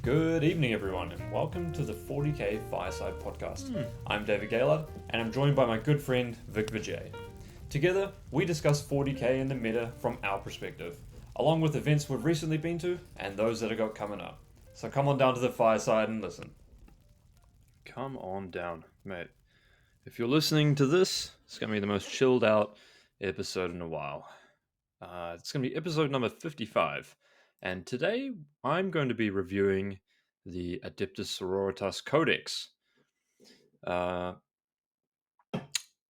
Good evening, everyone, and welcome to the 40k Fireside podcast. I'm David Gaylord, and I'm joined by my good friend Vic Vijay. Together, we discuss 40k and the meta from our perspective, along with events we've recently been to and those that have got coming up. So come on down to the Fireside and listen. Come on down, mate. If you're listening to this, it's going to be the most chilled out episode in a while. It's going to be episode number 55. And today I'm going to be reviewing the Adepta Sororitas Codex.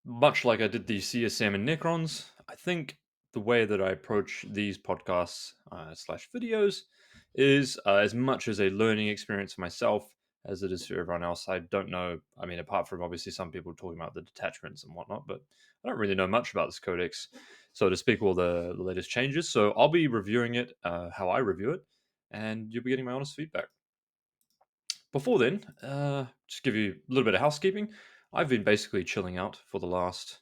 Much like I did the CSM and Necrons, I think the way that I approach these podcasts slash videos is as much as a learning experience for myself as it is for everyone else. I don't know. I mean, apart from obviously some people talking about the detachments and whatnot, but I don't really know much about this codex, so to speak, all the latest changes. So I'll be reviewing it how I review it, and you'll be getting my honest feedback. Before then, just give you a little bit of housekeeping. I've been basically chilling out for the last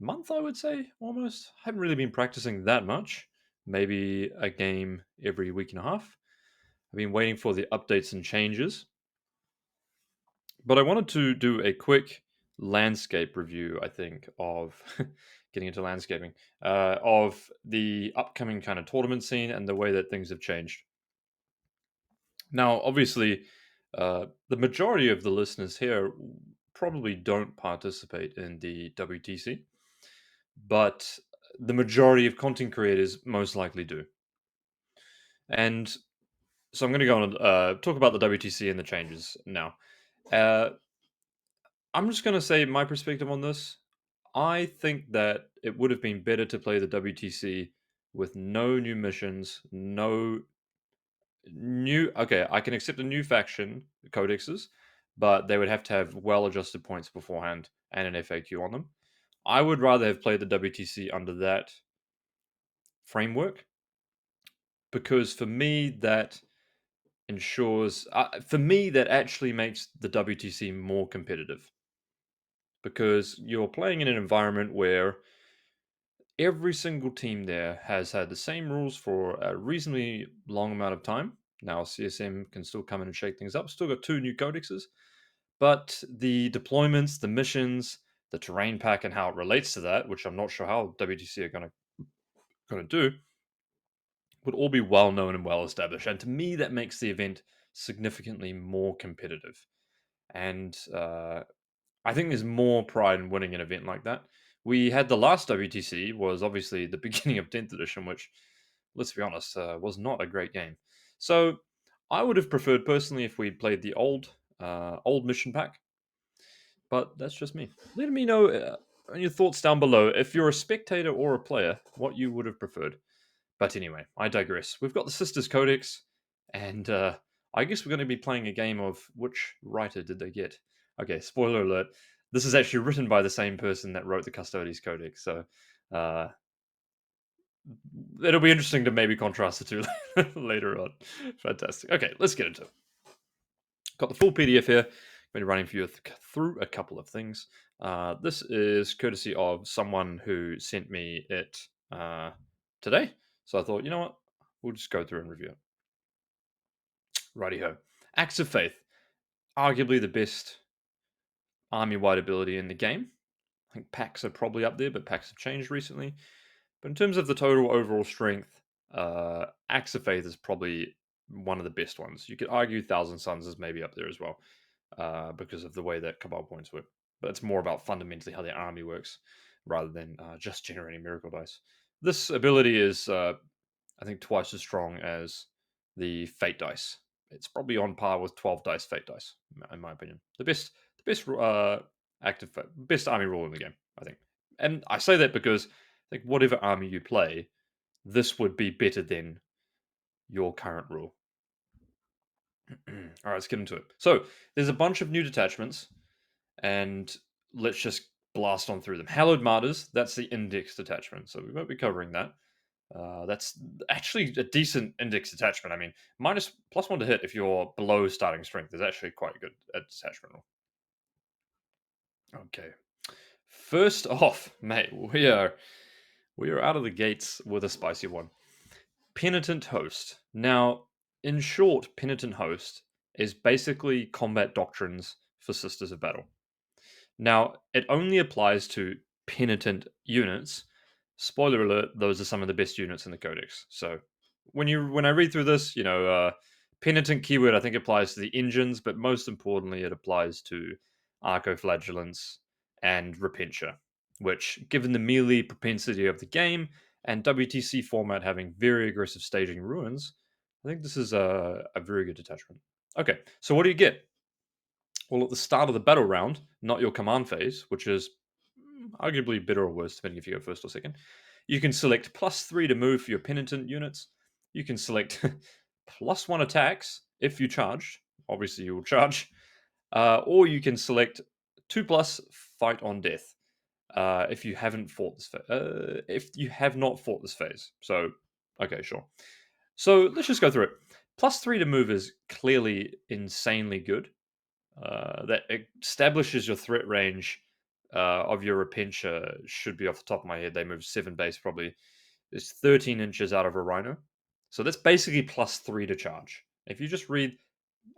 month, I would say, almost. Haven't really been practicing that much. Maybe a game every week and a half. I've been waiting for the updates and changes. But I wanted to do a quick landscape review, I think, of getting into landscaping, of the upcoming kind of tournament scene and the way that things have changed. Now, obviously, the majority of the listeners here probably don't participate in the WTC, but the majority of content creators most likely do. And so I'm going to go on and talk about the WTC and the changes now. Uh, I'm just going to say my perspective on this. I think that it would have been better to play the WTC with no new missions, no new. Okay, I can accept a new faction codexes, but they would have to have well adjusted points beforehand and an FAQ on them. I would rather have played the WTC under that framework because for me that ensures for me that actually makes the WTC more competitive because you're playing in an environment where every single team there has had the same rules for a reasonably long amount of time. Now CSM can still come in and shake things up. Still got two new codexes, but the deployments, the missions, the terrain pack, and how it relates to that, which I'm not sure how WTC are going to do, would all be well known and well established. And to me, that makes the event significantly more competitive. And I think there's more pride in winning an event like that. We had the last WTC was obviously the beginning of 10th edition, which, let's be honest, was not a great game. So I would have preferred personally if we'd played the old mission pack, but that's just me. Let me know your thoughts down below if you're a spectator or a player, what you would have preferred. But anyway, I digress. We've got the Sisters Codex, and I guess we're going to be playing a game of which writer did they get. Okay, spoiler alert. This is actually written by the same person that wrote the Custodes Codex, so uh, it'll be interesting to maybe contrast the two later on. Fantastic. Okay, let's get into it. Got the full PDF here. Been running for you through a couple of things. This is courtesy of someone who sent me it today. So I thought, you know what? We'll just go through and review it. Righty ho. Acts of Faith. Arguably the best army wide ability in the game. I think packs are probably up there, but packs have changed recently. But in terms of the total overall strength, Acts of Faith is probably one of the best ones. You could argue Thousand Suns is maybe up there as well, because of the way that Cabal points work. But it's more about fundamentally how their army works rather than just generating miracle dice. This ability is, I think, twice as strong as the Fate dice. It's probably on par with 12 dice Fate dice, in my opinion. The best best army rule in the game, I think. And I say that because I think whatever army you play, this would be better than your current rule. All right, let's get into it. So there's a bunch of new detachments, and let's just blast on through them. Hallowed Martyrs, that's the index detachment, so we won't be covering that. That's actually a decent index detachment. I mean, minus +1 to hit if you're below starting strength is actually quite good at detachment roll. Okay, first off, mate, we are out of the gates with a spicy one. Penitent Host. Now, In short, Penitent Host is basically combat doctrines for Sisters of Battle. Now, it only applies to penitent units. Spoiler alert, those are some of the best units in the Codex. So when I read through this, penitent keyword I think applies to the engines, but most importantly, it applies to arcoflagellants and repentia, which, given the melee propensity of the game and WTC format having very aggressive staging ruins, I think this is a very good detachment. Okay, so what do you get? Well, at the start of the battle round, not your command phase, which is arguably better or worse, depending if you go first or second, you can select +3 to move for your penitent units. You can select +1 attacks if you charged. Obviously, you will charge. Or you can select 2 plus fight on death if you haven't fought this if you have not fought this phase. So, okay, sure. So let's just go through it. +3 to move is clearly insanely good. That establishes your threat range of your Repentia. Should be off the top of my head. They move 7 base probably. It's 13 inches out of a Rhino. So that's basically +3 to charge. If you just read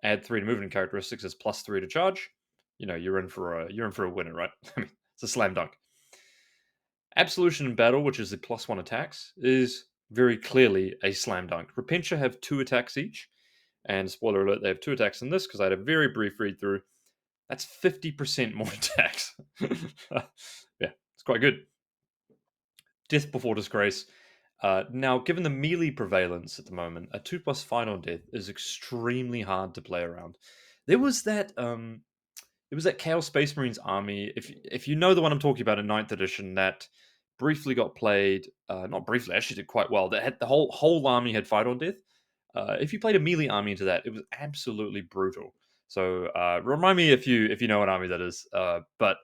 add 3 to movement characteristics as +3 to charge, you're in for a winner, right? I mean, it's a slam dunk. Absolution in battle, which is the +1 attacks, is very clearly a slam dunk. Repentia have 2 attacks each, and spoiler alert, they have 2 attacks in this because I had a very brief read through. That's 50% more attacks. Yeah, it's quite good. Death before disgrace. Now, given the melee prevalence at the moment, a 2 plus fight on death is extremely hard to play around. There was that it was that Chaos Space Marines army. If you know the one I'm talking about in ninth edition, that briefly got played. Not briefly, actually did quite well. That had the whole army had fight on death. If you played a melee army into that, it was absolutely brutal. So remind me if you know what army that is. But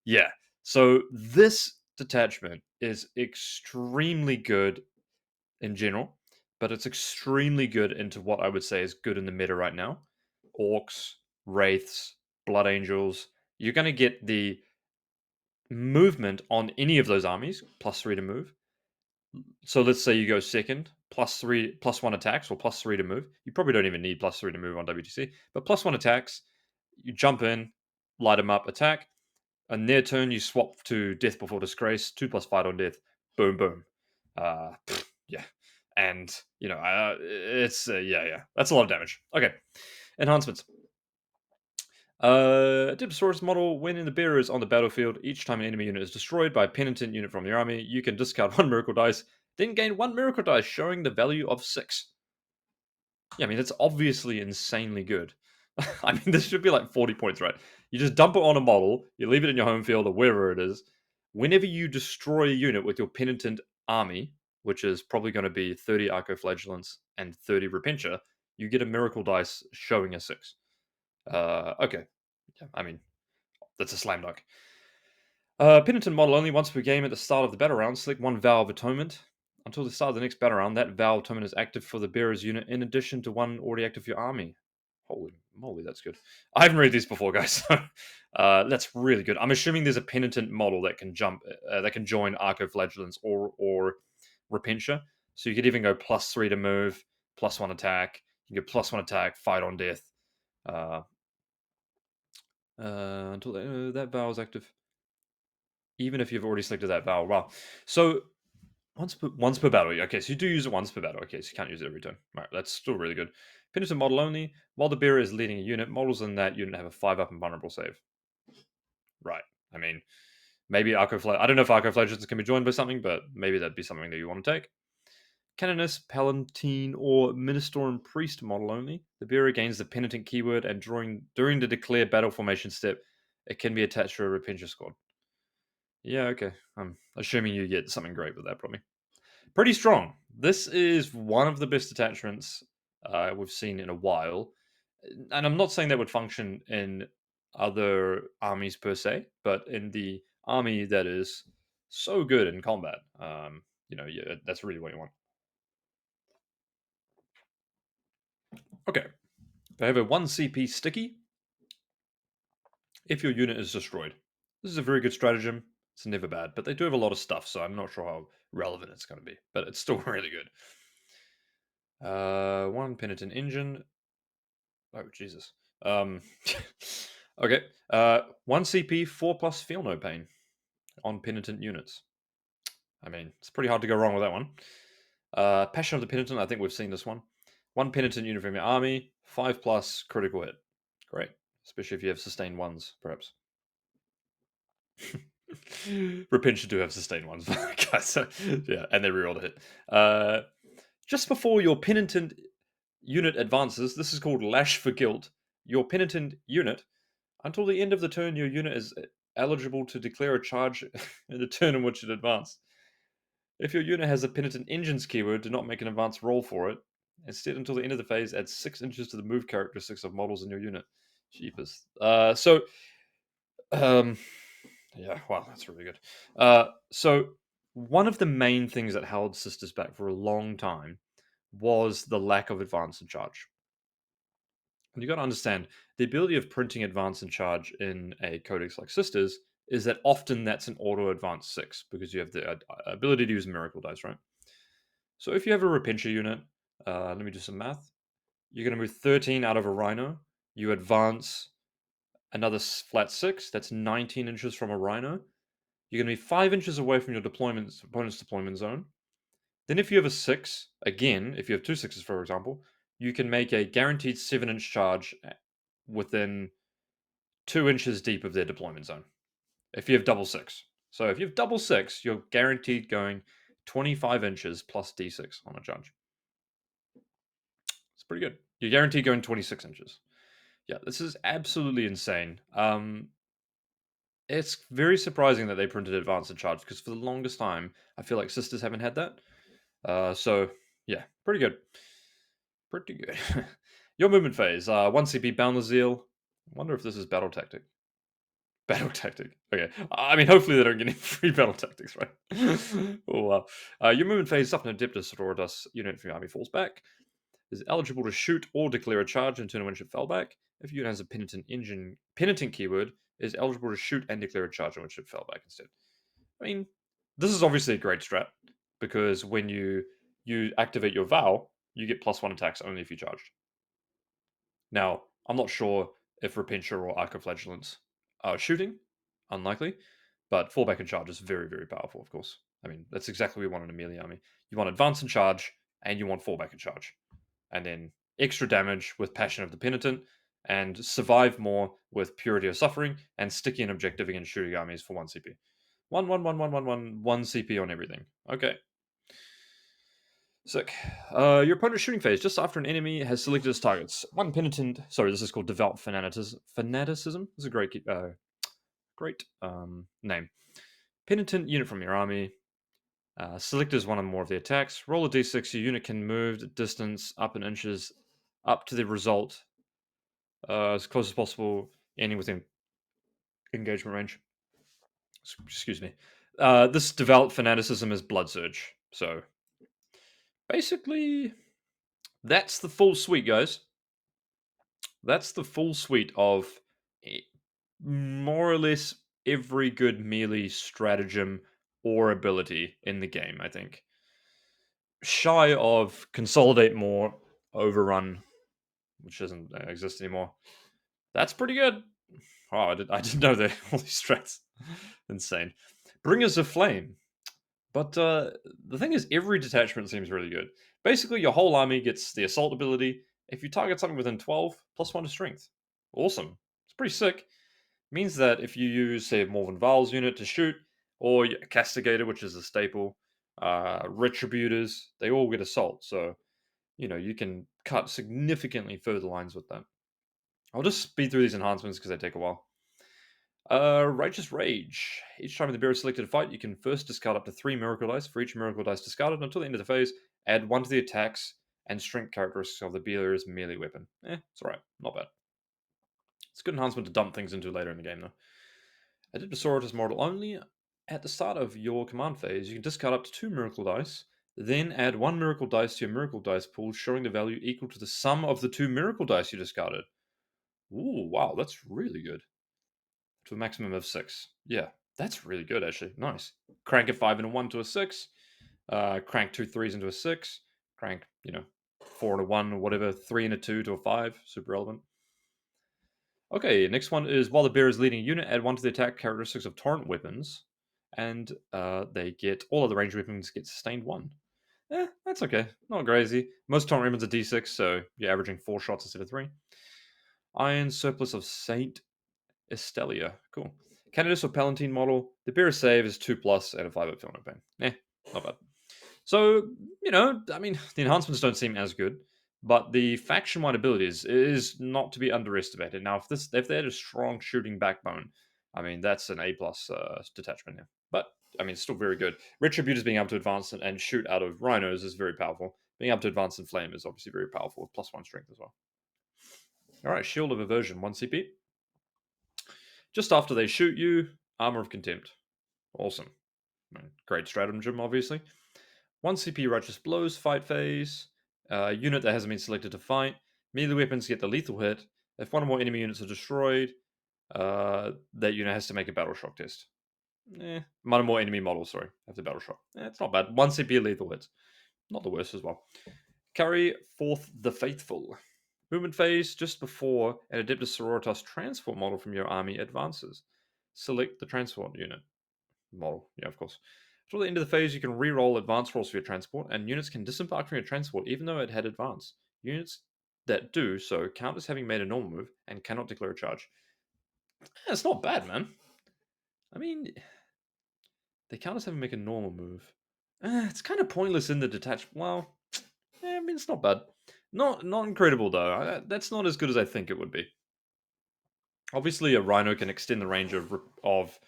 yeah, so this detachment is extremely good in general, but it's extremely good into what I would say is good in the meta right now. Orcs, wraiths, blood angels. You're going to get the movement on any of those armies, +3 to move. So let's say you go second, +3, +1 attacks, or +3 to move. You probably don't even need +3 to move on WTC, but +1 attacks. You jump in, light them up, attack. On their turn, you swap to Death Before Disgrace, 2 plus fight on death. Boom, boom. Yeah. And, it's, yeah. That's a lot of damage. Okay. Enhancements. Adepta Sororitas model. When in the bearer is on the battlefield, each time an enemy unit is destroyed by a penitent unit from your army, you can discard 1 miracle dice, then gain 1 miracle dice, showing the value of 6. Yeah, I mean, that's obviously insanely good. I mean, this should be like 40 points, right? You just dump it on a model, you leave it in your home field or wherever it is. Whenever you destroy a unit with your penitent army, which is probably going to be 30 arcoflagellants and 30 repentia, you get a miracle dice showing a 6. Okay. Yeah, I mean, that's a slam dunk. Penitent model only once per game at the start of the battle round. Select 1 Vow of Atonement. Until the start of the next battle round, that Vow of Atonement is active for the bearer's unit in addition to 1 already active for your army. Holy moly, that's good. I haven't read these before, guys. That's really good. I'm assuming there's a penitent model that can that can join arcoflagellants or repentia. So you could even go +3 to move, +1 attack. You can get +1 attack, fight on death. Until that vow is active, even if you've already selected that vow. Wow. So once per battle. Okay, so you do use it once per battle. Okay, so you can't use it every turn. Right, that's still really good. Penitent model only. While the bearer is leading a unit, models in that unit have a 5-up and vulnerable save. Right. I mean, maybe I don't know if arcoflagellants can be joined by something, but maybe that'd be something that you want to take. Canonist, Palatine, or Minister and Priest model only. The bearer gains the Penitent keyword, and during the declare battle formation step, it can be attached to a Repentia squad. Yeah, okay. I'm assuming you get something great with that, probably. Pretty strong. This is one of the best attachments we've seen in a while. And I'm not saying that would function in other armies per se, but in the army that is so good in combat, yeah, that's really what you want. Okay. They have a 1 CP sticky if your unit is destroyed. This is a very good stratagem. It's never bad, but they do have a lot of stuff, so I'm not sure how relevant it's going to be, but it's still really good. One Penitent engine. Oh, Jesus. Um, okay. 1 CP, 4 plus feel no pain on Penitent units. I mean, it's pretty hard to go wrong with that one. Passion of the Penitent, I think we've seen this one. 1 Penitent unit from your army, 5 plus critical hit. Great. Especially if you have sustained ones, perhaps. Repentia do have sustained ones, guys. So, yeah, and they rerolled a hit. Just before your Penitent unit advances, this is called Lash for Guilt. Your Penitent unit, until the end of the turn, your unit is eligible to declare a charge in the turn in which it advanced. If your unit has a Penitent Engines keyword, do not make an advance roll for it. Instead, until the end of the phase, add 6 inches to the move characteristics of models in your unit. Jeepers. Um, yeah, wow, that's really good. So, one of the main things that held Sisters back for a long time was the lack of advance and charge. And you got to understand the ability of printing advance and charge in a codex like Sisters is that often that's an auto advance 6 because you have the ability to use miracle dice, right? So if you have a Repentia unit, let me do some math. You're going to move 13 out of a Rhino. You advance another flat 6. That's 19 inches from a Rhino. You're going to be 5 inches away from your opponent's deployment zone. Then if you have a 6, again, if you have two sixes, for example, you can make a guaranteed 7-inch charge within 2 inches deep of their deployment zone. If you have double 6. So if you have double 6, you're guaranteed going 25 inches plus d6 on a charge. It's pretty good. You're guaranteed going 26 inches. Yeah, this is absolutely insane. It's very surprising that they printed advanced and charge because for the longest time, I feel like Sisters haven't had that. So yeah, pretty good. Pretty good. Your movement phase. 1 CP Boundless Zeal. Wonder if this is battle tactic. Battle tactic. Okay. I mean, hopefully they don't get any free battle tactics, right? Oh, wow. Your movement phase up an Adepta Sororitas unit from your army falls back. Is eligible to shoot or declare a charge in turn in which it fell back. If your unit has a Penitent keyword, is eligible to shoot and declare a charge in which it fell back instead. I mean, this is obviously a great strat because when you activate your vow, you get +1 attacks only if you charged. Now, I'm not sure if Repentia or Arcoflagellants are shooting, unlikely, but fallback and charge is very, very powerful, of course. I mean, that's exactly what we want in a melee army. You want advance and charge, and you want fallback and charge. And then extra damage with Passion of the Penitent, and survive more with Purity of Suffering, and sticky and objective against shooting armies for 1 CP. 1 CP on everything. Okay. Sick. Your opponent's shooting phase just after an enemy has selected its targets. One Penitent. Sorry, this is called Devout Fanaticism. This is a great name. Penitent unit from your army. Select as one or more of the attacks. Roll a d6. Your unit can move the distance up in inches up to the result as close as possible, ending within engagement range. Excuse me. This Devout Fanaticism is Blood Surge. So basically, that's the full suite, guys. That's the full suite of more or less every good melee stratagem or ability in the game, I think. Shy of Consolidate More, Overrun, which doesn't exist anymore. That's pretty good. Oh, I didn't know that all these strats. Insane. Bringers of Flame. But the thing is, every detachment seems really good. Basically, your whole army gets the assault ability. If you target something within 12, +1 to strength. Awesome. It's pretty sick. Means that if you use, say, a Morven Val's unit to shoot, or a Castigator, which is a staple, Retributors, they all get assault. So, you can cut significantly further lines with that. I'll just speed through these enhancements because they take a while. Righteous Rage. Each time the bearer selected a fight, you can first discard up to 3 Miracle Dice. For each Miracle Dice discarded until the end of the phase, add 1 to the attacks and strength characteristics of the bearer's melee weapon. It's alright. Not bad. It's a good enhancement to dump things into later in the game, though. Adepta Sororitas model only. At the start of your command phase, you can discard up to 2 Miracle Dice, then add 1 Miracle Dice to your Miracle Dice pool, showing the value equal to the sum of the 2 Miracle Dice you discarded. Ooh, wow, that's really good. To a maximum of 6. Yeah, that's really good, actually. Nice. Crank a 5 and a 1 to a 6. Crank 2 3s into a 6. Crank, 4 and a 1 or whatever, 3 and a 2 to a 5. Super relevant. Okay, next one is while the bear is leading a unit, add 1 to the attack characteristics of torrent weapons, and they get all of the ranged weapons get sustained 1. That's okay. Not crazy. Most torrent weapons are d6, so you're averaging 4 shots instead of 3. Iron Surplus of Saint Estelia. Cool. Candidates or Palatine model. The bear's save is 2 plus and a 5 feel no pain. Not bad. So, I mean, the enhancements don't seem as good, but the faction-wide abilities is not to be underestimated. Now, if they had a strong shooting backbone, I mean, that's an A plus detachment here. But I mean, it's still very good. Retributors being able to advance and shoot out of rhinos is very powerful. Being able to advance in flame is obviously very powerful with +1 strength as well. All right, Shield of Aversion, 1 CP. Just after they shoot you, Armor of Contempt. Awesome. Great stratagem, obviously. 1 CP Righteous Blows, fight phase. Unit that hasn't been selected to fight. Melee weapons get the lethal hit. If one or more enemy units are destroyed, that unit has to make a battle shock test. One or more enemy models, sorry, have the battle shock. It's not bad. 1 CP lethal hits. Not the worst as well. Carry forth the Faithful. Movement phase just before an Adepta Sororitas transport model from your army advances. Select the transport unit model. Yeah, of course. Until the end of the phase, you can re-roll advance rolls for your transport, and units can disembark from your transport even though it had advance. Units that do so count as having made a normal move and cannot declare a charge. It's not bad, man. I mean, they count as having make a normal move. It's kind of pointless in the detached. Well, I mean, it's not bad. Not incredible though. That's not as good as I think it would be. Obviously, a rhino can extend the range of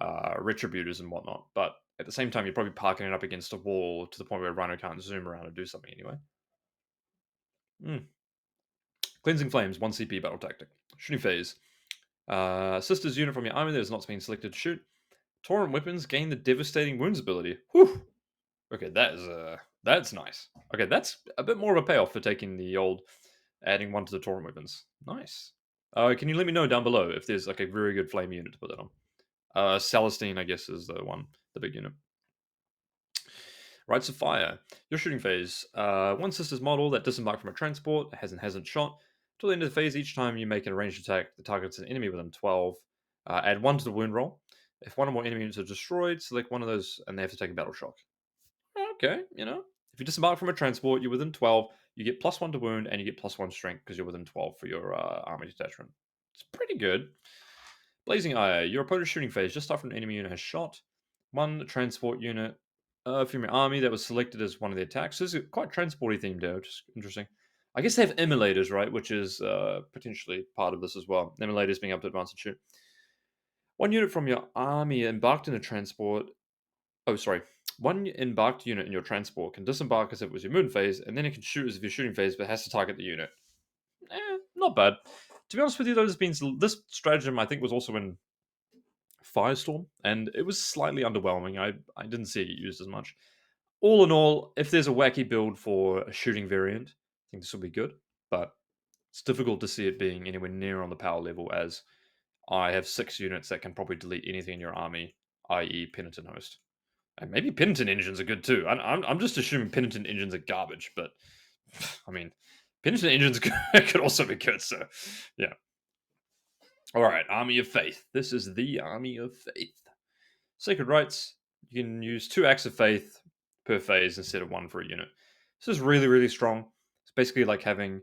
retributors and whatnot, but at the same time, you're probably parking it up against a wall to the point where a rhino can't zoom around and do something anyway. Cleansing Flames, 1 CP battle tactic. Shooting phase. Sister's unit from your army that has not been selected to shoot. Torrent weapons gain the devastating wounds ability. Whew. Okay, that's nice. Okay, that's a bit more of a payoff for taking the old adding 1 to the torrent weapons. Nice. Can you let me know down below if there's like a very good flame unit to put that on? Celestine, I guess, is the one, the big unit. Rites of Fire. Your shooting phase. 1 sister's model that disembarked from a transport hasn't shot. Till the end of the phase, each time you make an ranged attack, the target's an enemy within 12. Add 1 to the wound roll. If one or more enemy units are destroyed, select one of those and they have to take a battle shock. Okay, If you disembark from a transport, you're within 12, you get +1 to wound and you get +1 strength because you're within 12 for your army detachment. It's pretty good. Blazing Eye. Your opponent's shooting phase just after an enemy unit has shot. 1 transport unit from your army that was selected as one of the attacks. So this is quite transporty themed there, which is interesting. I guess they have emulators, right? Which is potentially part of this as well. Emulators being able to advance and shoot. 1 unit from your army embarked in a transport. Oh, sorry. 1 embarked unit in your transport can disembark as if it was your moon phase, and then it can shoot as if you're shooting phase, but has to target the unit. Not bad. To be honest with you, this stratagem I think was also in Firestorm, and it was slightly underwhelming. I didn't see it used as much. All in all, if there's a wacky build for a shooting variant, I think this will be good, but it's difficult to see it being anywhere near on the power level as I have 6 units that can probably delete anything in your army, i.e. Penitent Host. And maybe Penitent engines are good too. I'm just assuming Penitent engines are garbage, but I mean, Penitent engines could also be good, so yeah. Alright, Army of Faith. This is the Army of Faith. Sacred Rites, you can use 2 acts of faith per phase instead of 1 for a unit. This is really, really strong. It's basically like having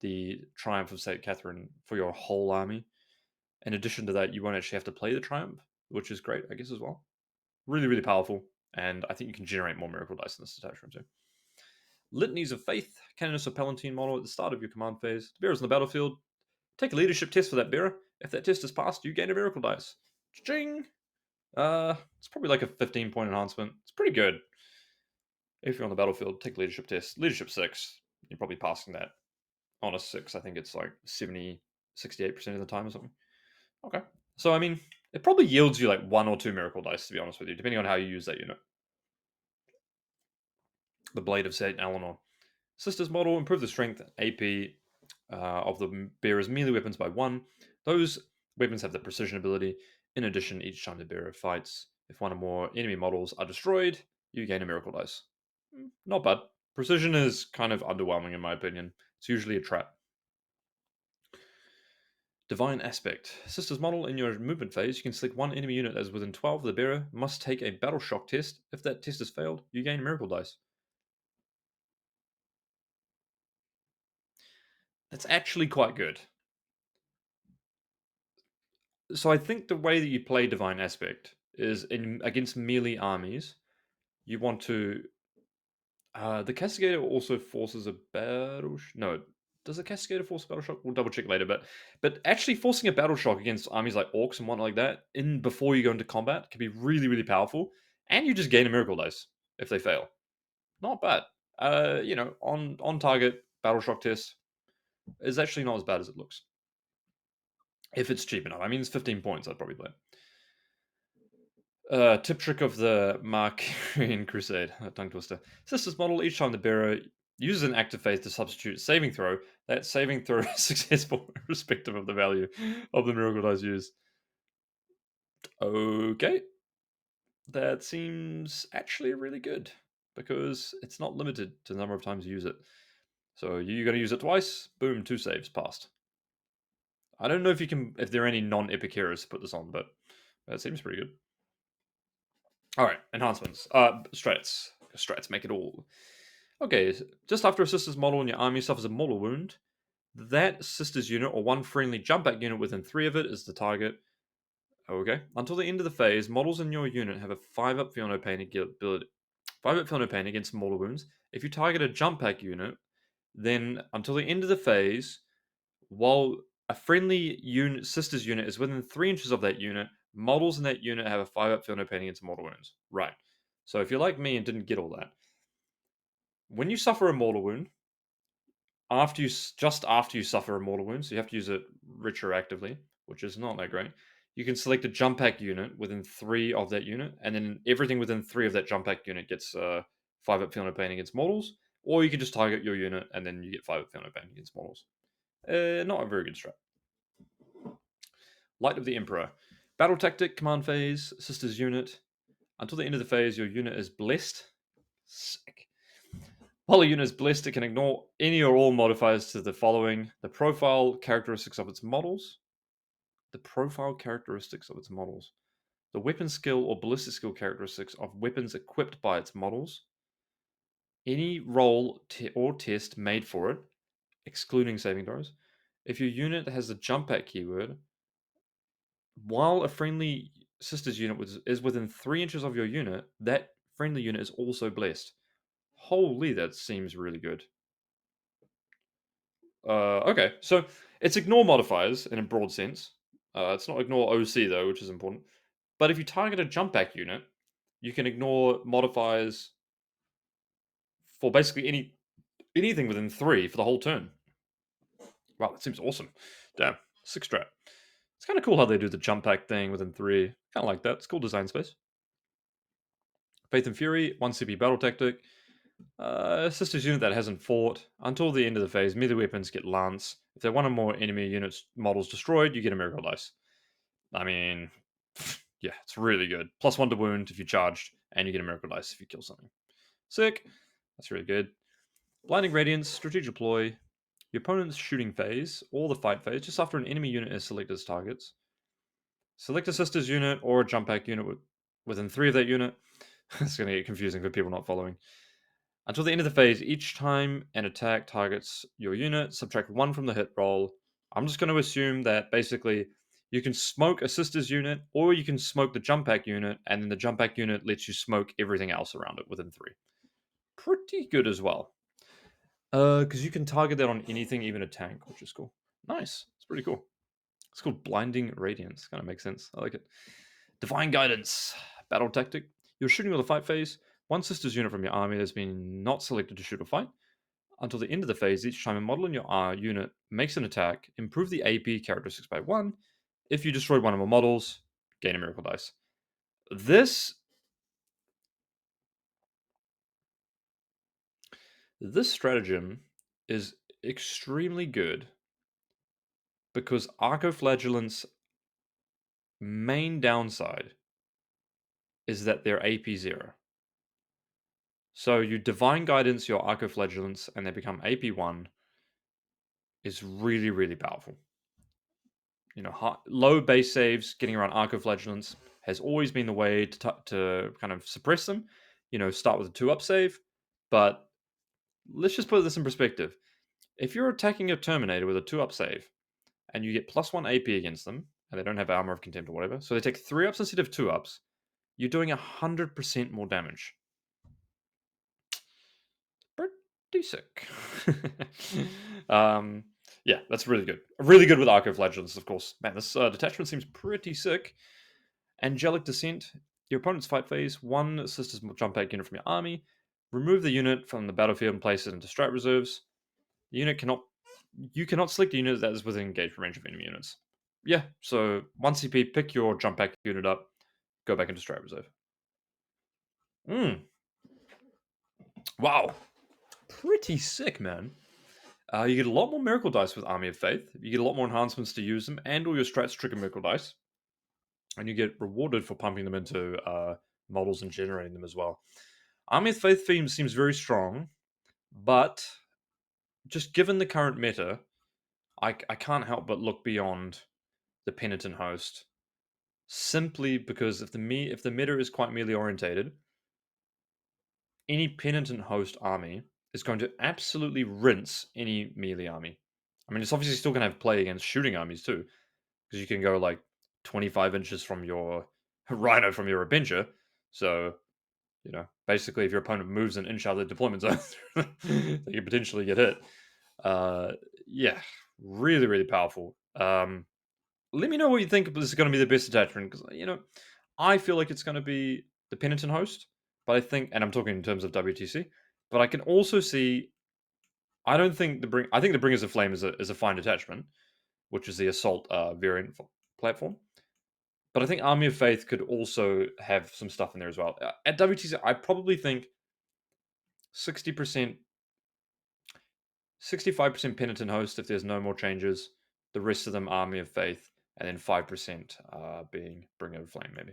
the Triumph of St. Catherine for your whole army. In addition to that, you won't actually have to play the Triumph, which is great, I guess, as well. Really, really powerful, and I think you can generate more Miracle Dice in this detachment too. Litanies of Faith, Canonist or Palatine model at the start of your command phase. The bearer's on the battlefield. Take a leadership test for that bearer. If that test is passed, you gain a Miracle Dice. Ching! It's probably like a 15-point enhancement. It's pretty good. If you're on the battlefield, take leadership test. Leadership 6, you're probably passing that. On a 6, I think it's like 68% of the time or something. Okay. So, I mean, it probably yields you like 1 or 2 Miracle Dice, to be honest with you, depending on how you use that unit. The Blade of St. Eleanor. Sister's model, improve the strength AP of the bearer's melee weapons by 1. Those weapons have the precision ability. In addition, each time the bearer fights, if 1 or more enemy models are destroyed, you gain a Miracle Dice. Not bad. Precision is kind of underwhelming in my opinion. It's usually a trap. Divine Aspect. Sister's model in your movement phase, you can select one enemy unit that is within 12 of the bearer, must take a battle shock test. If that test is failed, you gain a miracle dice. That's actually quite good. So I think the way that you play Divine Aspect is against melee armies, you want to. The Castigator also forces a battle. No, does the Castigator force a battle shock? We'll double check later. But actually forcing a battle shock against armies like orcs and whatnot like that in before you go into combat can be really really powerful, and you just gain a miracle dice if they fail. Not bad. On target battle shock test is actually not as bad as it looks if it's cheap enough. I mean, it's 15 points. I'd probably play. Tip trick of the Markarian Crusade, a tongue twister. Sister's model, each time the bearer uses an active phase to substitute saving throw, that saving throw is successful irrespective of the value of the miracle dice used. Okay. That seems actually really good because it's not limited to the number of times you use it. So you're going to use it twice, boom, 2 saves passed. I don't know if there are any non-epic heroes to put this on, but that seems pretty good. All right, enhancements. Strats. Strats make it all. Okay, just after a sister's model in your army suffers a mortal wound, that sister's unit or one friendly jump back unit within 3 of it is the target. Okay. Until the end of the phase, models in your unit have a 5-up feel no pain ability. 5-up feel no pain against mortal wounds. If you target a jump pack unit, then until the end of the phase, while a friendly unit sister's unit is within 3 inches of that unit, models in that unit have a 5-up feel no pain against mortal wounds. Right. So if you're like me and didn't get all that, when you suffer a mortal wound, just after you suffer a mortal wound, so you have to use it retroactively, which is not that great. You can select a jump pack unit within 3 of that unit, and then everything within 3 of that jump pack unit gets 5-up feel no pain against mortals, or you can just target your unit and then you get 5-up feel no pain against mortals. Not a very good strat. Light of the Emperor. Battle tactic, command phase, sisters unit. Until the end of the phase, your unit is blessed. Sick. While a unit is blessed, it can ignore any or all modifiers to the following: the profile characteristics of its models, the profile characteristics of its models, the weapon skill or ballistic skill characteristics of weapons equipped by its models, any roll or test made for it, excluding saving throws. If your unit has the jump pack keyword, while a friendly sisters unit is within 3 inches of your unit, that friendly unit is also blessed. Holy, that seems really good. Okay, so it's ignore modifiers in a broad sense. It's not ignore OC though, which is important. But if you target a jump back unit, you can ignore modifiers for basically anything within 3 for the whole turn. Wow, that seems awesome. Damn, 6 strat. It's kind of cool how they do the jump pack thing within 3. Kind of like that. It's cool design space. Faith and Fury, 1 CP battle tactic. Sisters unit that hasn't fought. Until the end of the phase, melee weapons get Lance. If they're one or more enemy units models destroyed, you get a miracle dice. I mean, yeah, it's really good. +1 to wound if you charged, and you get a miracle dice if you kill something. Sick. That's really good. Blinding Radiance, strategic ploy. Your opponent's shooting phase, or the fight phase, just after an enemy unit is selected as targets. Select a sister's unit or a jump pack unit within 3 of that unit. It's going to get confusing for people not following. Until the end of the phase, each time an attack targets your unit, subtract 1 from the hit roll. I'm just going to assume that basically you can smoke a sister's unit, or you can smoke the jump pack unit, and then the jump pack unit lets you smoke everything else around it within 3. Pretty good as well. Because you can target that on anything, even a tank, which is cool. Nice. It's pretty cool. It's called Blinding Radiance. Kind of makes sense. I like it. Divine Guidance. Battle tactic. You're shooting with a fight phase. One sister's unit from your army has been not selected to shoot or fight. Until the end of the phase, each time a model in your unit makes an attack, improve the AP characteristics by 1. If you destroy one or more models, gain a miracle dice. This stratagem is extremely good because Arcoflagellant's main downside is that they're AP 0. So you Divine Guidance your Arcoflagellants and they become AP1 is really, really powerful. Low base saves, getting around Arcoflagellants has always been the way to kind of suppress them. Start with a 2-up save, but let's just put this in perspective. If you're attacking a Terminator with a 2-up save, and you get +1 AP against them, and they don't have Armor of Contempt or whatever, so they take 3-ups instead of 2-ups, you're doing 100% more damage. Pretty sick. Yeah, that's really good. Really good with Arcoflagellants, of course. Man, this detachment seems pretty sick. Angelic Descent. Your opponent's fight phase, 1 Sisters jump back unit from your army. Remove the unit from the battlefield and place it into strat reserves. The unit you cannot select a unit that is within engagement range of enemy units. Yeah, so 1 CP, pick your jump back unit up, go back into strat reserve. Wow. Pretty sick, man. You get a lot more Miracle Dice with Army of Faith. You get a lot more enhancements to use them, and all your strats trigger Miracle Dice. And you get rewarded for pumping them into models and generating them as well. Army of Faith theme seems very strong, but just given the current meta, I can't help but look beyond the Penitent host, simply because if the meta is quite melee orientated, any Penitent host army is going to absolutely rinse any melee army. I mean, it's obviously still going to have play against shooting armies too, because you can go like 25 inches from your Rhino from your Avenger. So, basically, if your opponent moves an inch out of the deployment zone, they could potentially get hit. Uh, yeah, really, really powerful. Let me know what you think this is going to be the best attachment, because, I feel like it's going to be the Penitent host, but I think, and I'm talking in terms of WTC, but I can also see, I don't think I think the Bringers of Flame is a fine detachment, which is the assault variant platform. But I think Army of Faith could also have some stuff in there as well. At WTC, I probably think 60%, 65% Penitent Host if there's no more changes. The rest of them Army of Faith, and then 5% being Bringer of Flame, maybe.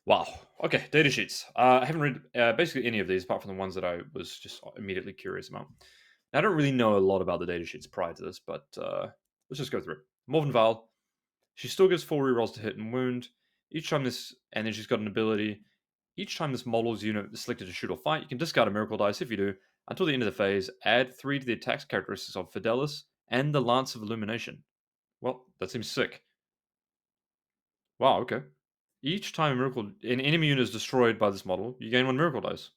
Wow. Okay, data sheets. I haven't read basically any of these apart from the ones that I was just immediately curious about. Now, I don't really know a lot about the data sheets prior to this, but let's just go through it. Morven Val, she still gives 4 rerolls to hit and wound. Each time and then she's got an ability. Each time this model's unit is selected to shoot or fight, you can discard a miracle dice if you do. Until the end of the phase, add 3 to the attacks characteristics of Fidelis and the Lance of Illumination. Well, that seems sick. Wow, okay. Each time an enemy unit is destroyed by this model, you gain 1 miracle dice.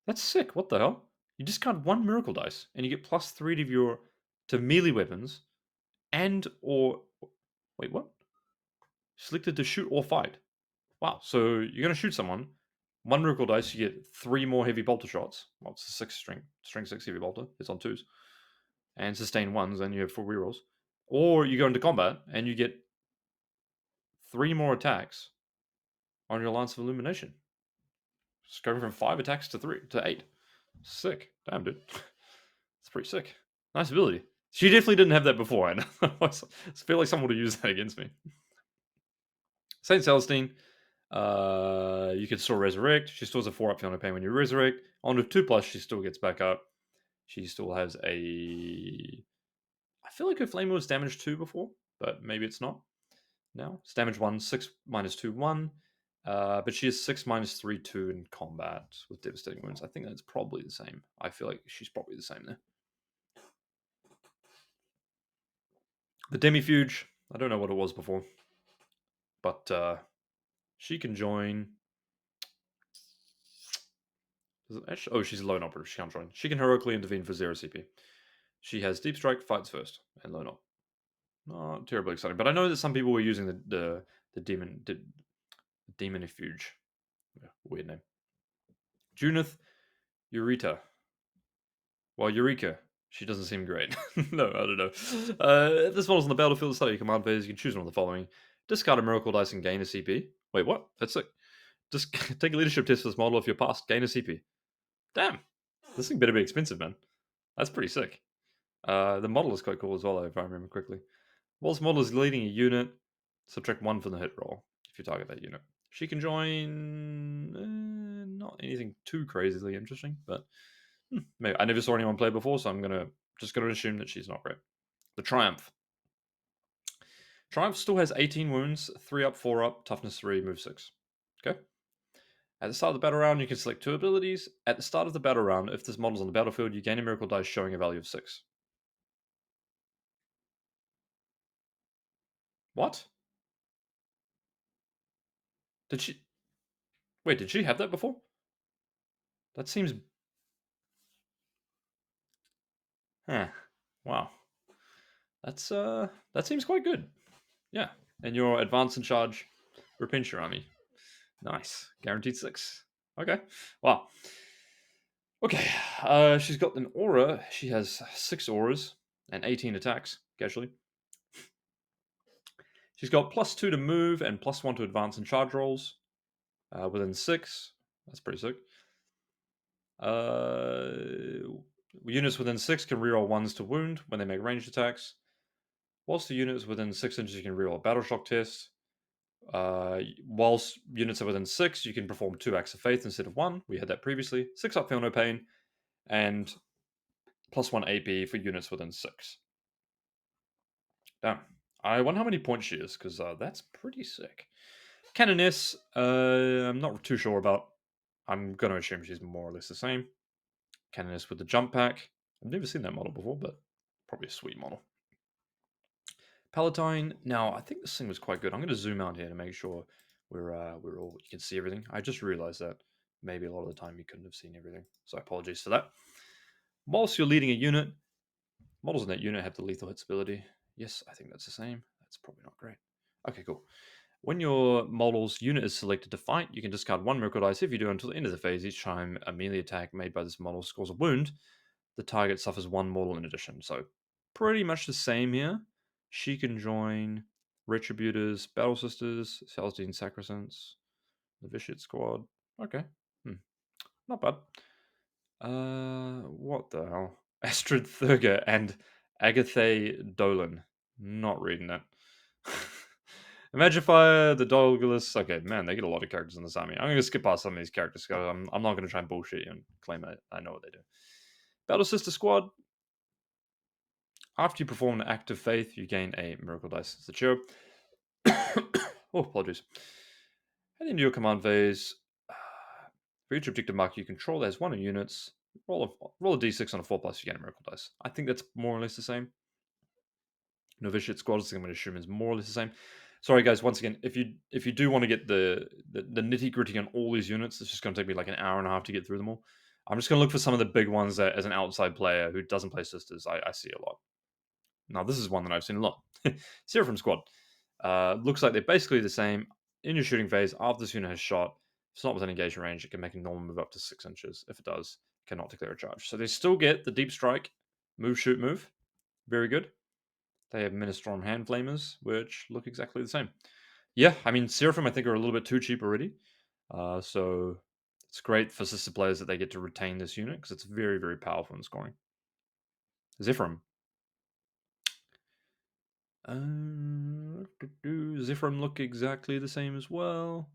That's sick. What the hell? You discard 1 miracle dice, and you get +3 to melee weapons, or wait, what? Selected to shoot or fight. Wow. So you're gonna shoot someone. 1 miracle dice, you get 3 more heavy bolter shots. Well, it's a 6 strength 6 heavy bolter. It's on 2s, and sustain 1s, and you have 4 rerolls. Or you go into combat and you get 3 more attacks on your Lance of Illumination. It's going from 5 attacks to 8. Sick. Damn, dude. It's pretty sick. Nice ability. She definitely didn't have that before. I feel like someone would have used that against me. Saint Celestine. You can still resurrect. She still has a 4-up Fiona Pain when you resurrect. On to 2+, she still gets back up. She still has a. I feel like her flame was damage 2 before, but maybe it's not. Now it's damage 1, 6 minus 2, 1. But she has 6 minus 3, 2 in combat with devastating wounds. I think that's probably the same. I feel like she's probably the same there. The Demifuge, I don't know what it was before, but she can join. Oh, she's a lone operative. She can't join. She can heroically intervene for 0 CP. She has Deep Strike, fights first, and lone op. Not terribly exciting, but I know that some people were using the Demonifuge. Yeah, weird name. Junith Eureka. Well, Eureka. She doesn't seem great. No, I don't know. If this model's on the battlefield, start your command phase, you can choose one of the following. Discard a Miracle Dice and gain a CP. Wait, what? That's sick. Just take a leadership test for this model. If you're passed, gain a CP. Damn. This thing better be expensive, man. That's pretty sick. The model is quite cool as well, if I remember correctly. Whilst model is leading a unit, subtract 1 from the hit roll if you target that unit. She can join. Not anything too crazily interesting, but maybe I never saw anyone play before, so I'm just gonna assume that she's not great. The Triumph. Triumph still has 18 wounds, 3 up, 4 up, toughness 3, move 6. Okay. At the start of the battle round, you can select 2 abilities. At the start of the battle round, if this model's on the battlefield, you gain a miracle dice showing a value of 6. What? Did she? Wait, did she have that before? That seems. Huh. Wow. That seems quite good. Yeah. And your advance and charge repinch your army. Nice. Guaranteed 6. Okay. Wow. Okay. She's got an aura. She has 6 auras and 18 attacks, casually. She's got +2 to move and +1 to advance and charge rolls within 6. That's pretty sick. Units within 6 can reroll 1s to wound when they make ranged attacks. Whilst the units within 6 inches, you can reroll a battle shock test. Whilst units are within 6, you can perform 2 acts of faith instead of 1. We had that previously. 6 up, feel no pain. And +1 AP for units within 6. Damn. I wonder how many points she is, because that's pretty sick. Canoness, I'm not too sure about. I'm going to assume she's more or less the same. Canoness with the jump pack. I've never seen that model before, but probably a sweet model. Palatine. Now, I think this thing was quite good. I'm going to zoom out here to make sure we're all you can see everything. I just realized that maybe a lot of the time you couldn't have seen everything, so apologies for that. Whilst you're leading a unit, models in that unit have the lethal hits ability. Yes, I think that's the same. That's probably not great. Okay, cool. When your model's unit is selected to fight, you can discard 1 miracle dice. If you do until the end of the phase, each time a melee attack made by this model scores a wound, the target suffers 1 mortal in addition. So pretty much the same here. She can join Retributors, Battle Sisters, Celestine Sacrosancts, the Vitiate Squad. Okay. Not bad. What the hell? Astrid Thurger and Agathe Dolan. Not reading that. Imagine if the Douglas. Okay, man, they get a lot of characters in this army. I'm going to skip past some of these characters because I'm not going to try and bullshit you and claim I know what they do. Battle Sister Squad. After you perform an act of faith, you gain a miracle dice. It's the show. Oh, apologies. At the end of your command phase, for each objective marker you control, there's 1 in units. Roll a d6 on a 4+, you get a miracle dice. I think that's more or less the same. Novitiate Squad, I'm going to assume is more or less the same. Sorry, guys. Once again, if you do want to get the nitty gritty on all these units, it's just going to take me like an hour and a half to get through them all. I'm just going to look for some of the big ones that, as an outside player who doesn't play sisters, I see a lot. Now, this is one that I've seen a lot. Seraphim Squad. Looks like they're basically the same. In your shooting phase, after this unit has shot, if it's not within engagement range, it can make a normal move up to 6 inches. If it does, it cannot declare a charge. So they still get the deep strike, move, shoot, move. Very good. They have Ministorm Hand Flamers, which look exactly the same. Yeah, I mean, Seraphim, I think, are a little bit too cheap already. So it's great for sister players that they get to retain this unit because it's very, very powerful in scoring. Zephyrim. Zephyrim look exactly the same as well.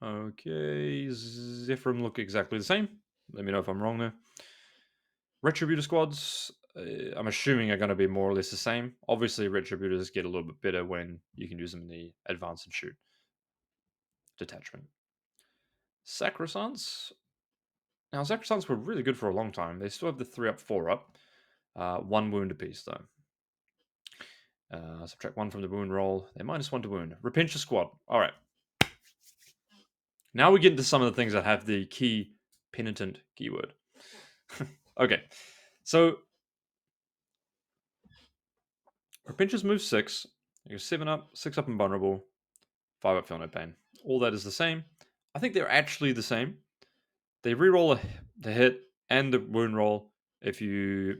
Okay, Zephyrim look exactly the same. Let me know if I'm wrong there. Retributor squads, I'm assuming are going to be more or less the same. Obviously, Retributors get a little bit better when you can use them in the advance and shoot detachment. Sacrosancts. Now, Sacrosancts were really good for a long time. They still have the 3 up, 4 up. 1 wound apiece, though. Subtract 1 from the wound roll. They're -1 to wound. Repinch the squad. All right. Now we get into some of the things that have the key Penitent keyword. Okay. So, Repinches move 6. You're 7 up, 6 up, and vulnerable. 5 up, feel no pain. All that is the same. I think they're actually the same. They reroll the hit and the wound roll if you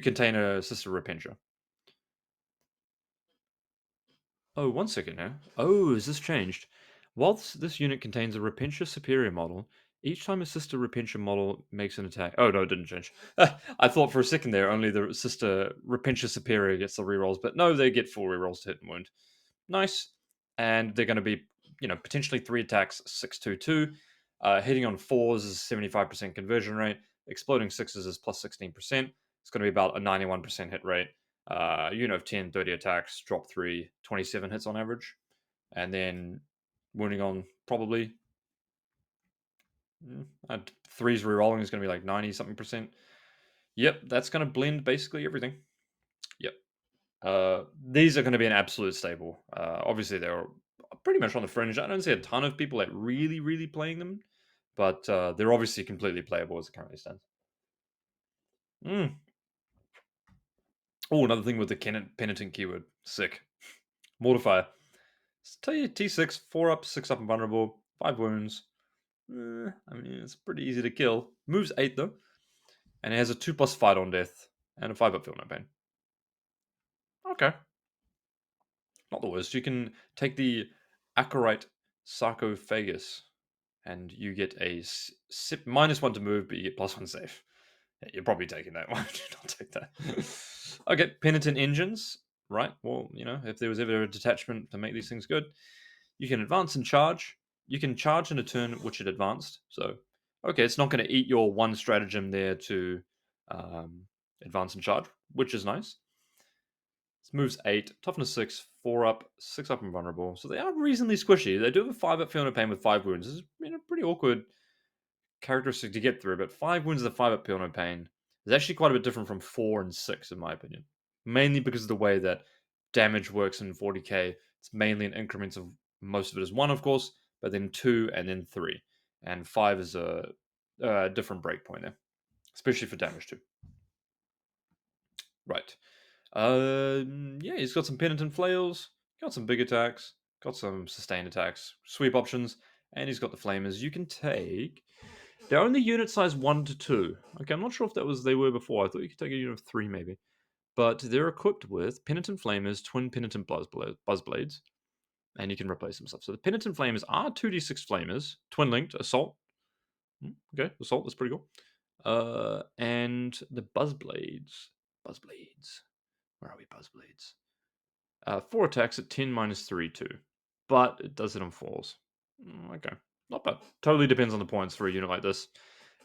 contain a sister Repincher. Oh, 1 second now. Oh, has this changed? Whilst this unit contains a Repincher Superior model, each time a sister Repincher model makes an attack. Oh, no, it didn't change. I thought for a second there only the sister Repincher Superior gets the rerolls, but no, they get 4 rerolls to hit and wound. Nice. And they're going to be potentially 3 attacks, 622. Hitting on 4s is 75% conversion rate. Exploding 6s is plus 16%. It's going to be about a 91% hit rate. Unit of 10, 30 attacks, drop 3, 27 hits on average. And then wounding on probably 3s rerolling is going to be like 90 something percent. Yep, that's going to blend basically everything. Yep. These are going to be an absolute staple. Obviously, they're pretty much on the fringe. I don't see a ton of people like really, really playing them, but they're obviously completely playable as it currently stands. Oh, another thing with the Penitent keyword. Sick. Mortifier. Tell you T6, 4 up, 6 up, and vulnerable, 5 wounds. I mean, it's pretty easy to kill. Moves 8 though, and it has a 2+ fight on death and a 5 up feel no pain. Okay. Not the worst. You can take the Acorite sarcophagus, and you get a -1 to move, but you get +1 save. Yeah, you're probably taking that. Why would you not take that? Okay, Penitent engines. Right. Well, if there was ever a detachment to make these things good, you can advance and charge. You can charge in a turn which it advanced. So, okay, it's not going to eat your one stratagem there to advance and charge, which is nice. It moves 8, toughness 6, 4 up, 6 up, and vulnerable. So they are reasonably squishy. They do have a 5 up feel no pain with 5 wounds. This is pretty awkward characteristic to get through, but 5 wounds with a 5 up feel no pain is actually quite a bit different from 4 and 6, in my opinion. Mainly because of the way that damage works in 40k. It's mainly in increments of most of it is 1, of course, but then 2 and then 3. And 5 is a different breakpoint there, especially for damage too. Right. Yeah, he's got some penitent flails, got some big attacks, got some sustained attacks, sweep options, and he's got the flamers. You can take. They're only unit size 1 to 2. Okay, I'm not sure if they were before. I thought you could take a unit of 3 maybe. But they're equipped with penitent flamers, twin penitent buzzblades, and you can replace some stuff. So the penitent flamers are 2d6 flamers, twin linked, assault. Okay, assault is pretty cool. And the buzzblades. Where are we, buzzblades? 4 attacks at 10 minus 3, 2. But it does it on 4s. Okay, not bad. Totally depends on the points for a unit like this.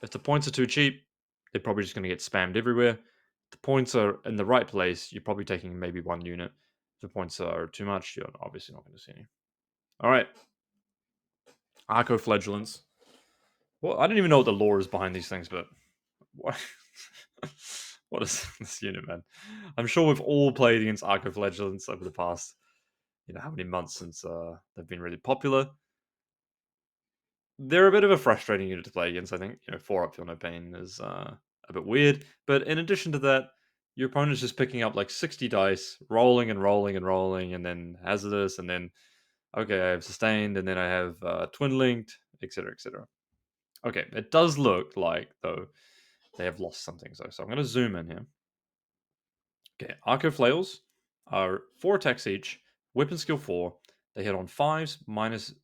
If the points are too cheap, they're probably just going to get spammed everywhere. If the points are in the right place, you're probably taking maybe 1 unit. If the points are too much, you're obviously not going to see any. All right. Arcoflagellants. Well, I don't even know what the lore is behind these things, but what, what is this unit, man? I'm sure we've all played against Arcoflagellants over the past, how many months since they've been really popular. They're a bit of a frustrating unit to play against, I think. 4 up feel no pain is a bit weird. But in addition to that, your opponent's just picking up like 60 dice, rolling and rolling and rolling, and then hazardous, and then, okay, I have sustained, and then I have twin linked, etc., etc. Okay, it does look like, though, they have lost something. So I'm going to zoom in here. Okay, Arco Flails are 4 attacks each, weapon skill 4. They hit on 5s, minus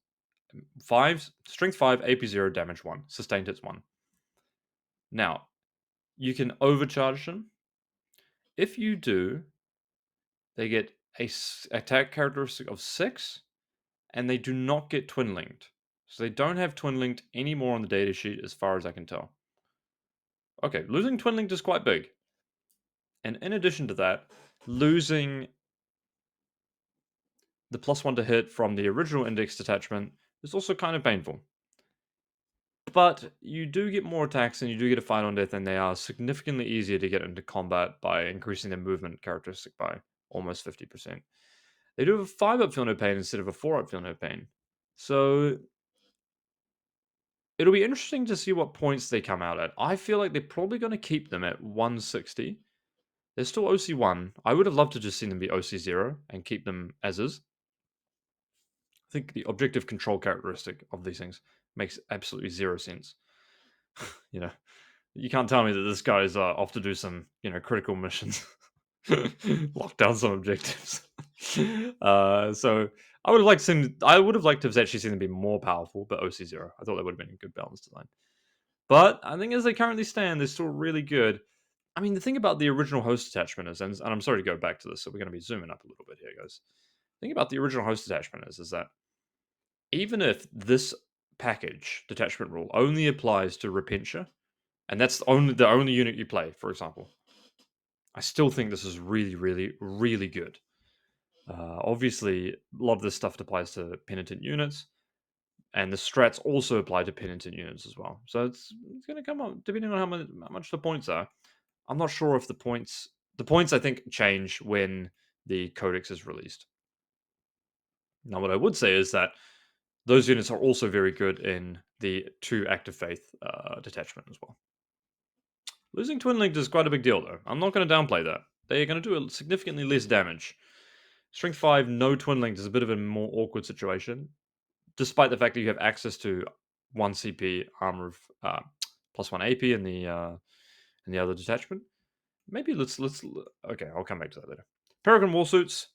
5s, strength 5, AP 0, damage 1, sustained hits 1. Now, you can overcharge them. If you do, they get a attack characteristic of 6, and they do not get twin linked. So they don't have twin linked anymore on the datasheet as far as I can tell. Okay, losing twin linked is quite big. And in addition to that, losing the +1 to hit from the original index detachment is also kind of painful. But you do get more attacks and you do get a fight on death, and they are significantly easier to get into combat by increasing their movement characteristic by almost 50%. They do have a 5 up feel no pain instead of a 4 up feel no pain. So it'll be interesting to see what points they come out at. I feel like they're probably going to keep them at 160. They're still OC1. I would have loved to just see them be OC0 and keep them as is. I think the objective control characteristic of these things makes absolutely zero sense. You can't tell me that this guy's off to do some, critical missions, lock down some objectives. So I would have liked to have actually seen them be more powerful, but OC0. I thought that would have been a good balance design. But I think as they currently stand, they're still really good. I mean, the thing about the original host attachment is, and I'm sorry to go back to this, so we're going to be zooming up a little bit here, guys. The thing about the original host attachment is that even if this package detachment rule only applies to Repentia, and that's the only unit you play, for example, I still think this is really, really, really good. Obviously, a lot of this stuff applies to Penitent units, and the strats also apply to Penitent units as well. So it's going to come up depending on how much the points are. I'm not sure if the points I think change when the Codex is released. Now, what I would say is that those units are also very good in the 2 active faith detachment as well. Losing Twin Linked is quite a big deal, though. I'm not going to downplay that. They're going to do significantly less damage. Strength 5, no Twin Linked is a bit of a more awkward situation, despite the fact that you have access to 1 CP armor of plus 1 AP in the other detachment. Maybe let's okay, I'll come back to that later. Peregrine Warsuits.